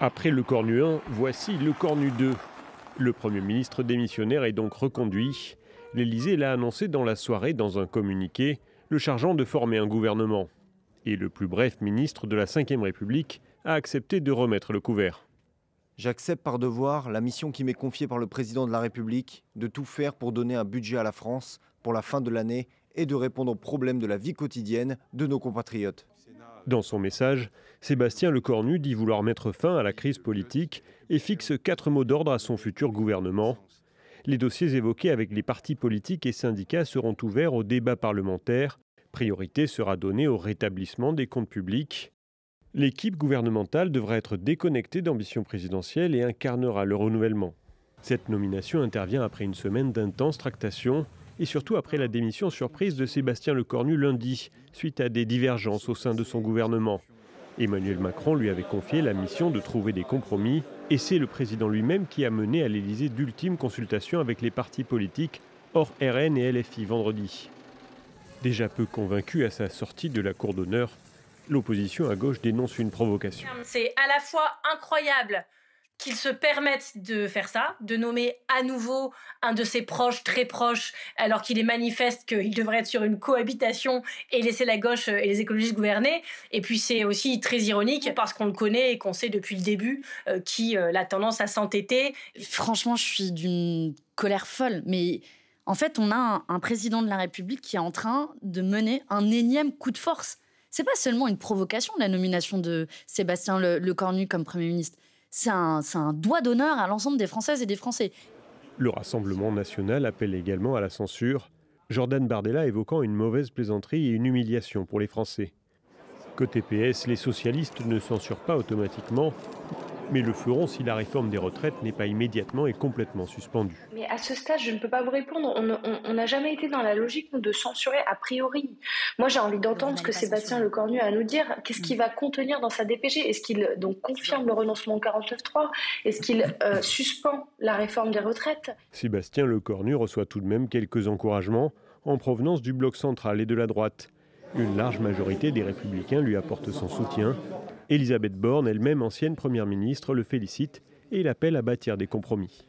Après le Cornu 1, voici le Cornu 2. Le Premier ministre démissionnaire est donc reconduit. L'Élysée l'a annoncé dans la soirée dans un communiqué, le chargeant de former un gouvernement. Et le plus bref ministre de la Ve République a accepté de remettre le couvert. J'accepte par devoir la mission qui m'est confiée par le président de la République de tout faire pour donner un budget à la France pour la fin de l'année et de répondre aux problèmes de la vie quotidienne de nos compatriotes. Dans son message, Sébastien Lecornu dit vouloir mettre fin à la crise politique et fixe 4 mots d'ordre à son futur gouvernement. Les dossiers évoqués avec les partis politiques et syndicats seront ouverts au débat parlementaire. Priorité sera donnée au rétablissement des comptes publics. L'équipe gouvernementale devra être déconnectée d'ambition présidentielle et incarnera le renouvellement. Cette nomination intervient après une semaine d'intenses tractations et surtout après la démission surprise de Sébastien Lecornu lundi, suite à des divergences au sein de son gouvernement. Emmanuel Macron lui avait confié la mission de trouver des compromis et c'est le président lui-même qui a mené à l'Élysée d'ultimes consultations avec les partis politiques hors RN et LFI vendredi. Déjà peu convaincu à sa sortie de la cour d'honneur, l'opposition à gauche dénonce une provocation. C'est à la fois incroyable qu'ils se permettent de faire ça, de nommer à nouveau un de ses proches, très proches, alors qu'il est manifeste qu'il devrait être sur une cohabitation et laisser la gauche et les écologistes gouverner. Et puis c'est aussi très ironique parce qu'on le connaît et qu'on sait depuis le début qu'il a tendance à s'entêter. Franchement, je suis d'une colère folle, mais en fait, on a un président de la République qui est en train de mener un énième coup de force. C'est pas seulement une provocation, la nomination de Sébastien Lecornu comme Premier ministre. C'est un doigt d'honneur à l'ensemble des Françaises et des Français. Le Rassemblement national appelle également à la censure, Jordan Bardella évoquant une mauvaise plaisanterie et une humiliation pour les Français. Côté PS, les socialistes ne censurent pas automatiquement, mais le feront si la réforme des retraites n'est pas immédiatement et complètement suspendue. Mais à ce stade, je ne peux pas vous répondre. On n'a jamais été dans la logique de censurer a priori. Moi, j'ai envie d'entendre ce que Sébastien Lecornu a à nous dire. Qu'est-ce qu'il va contenir dans sa DPG? Est-ce qu'il donc confirme le renoncement au 49.3? Est-ce qu'il suspend la réforme des retraites? Sébastien Lecornu reçoit tout de même quelques encouragements en provenance du bloc central et de la droite. Une large majorité des Républicains lui apporte son soutien. Elisabeth Borne, elle-même ancienne Première ministre, le félicite et l'appelle à bâtir des compromis.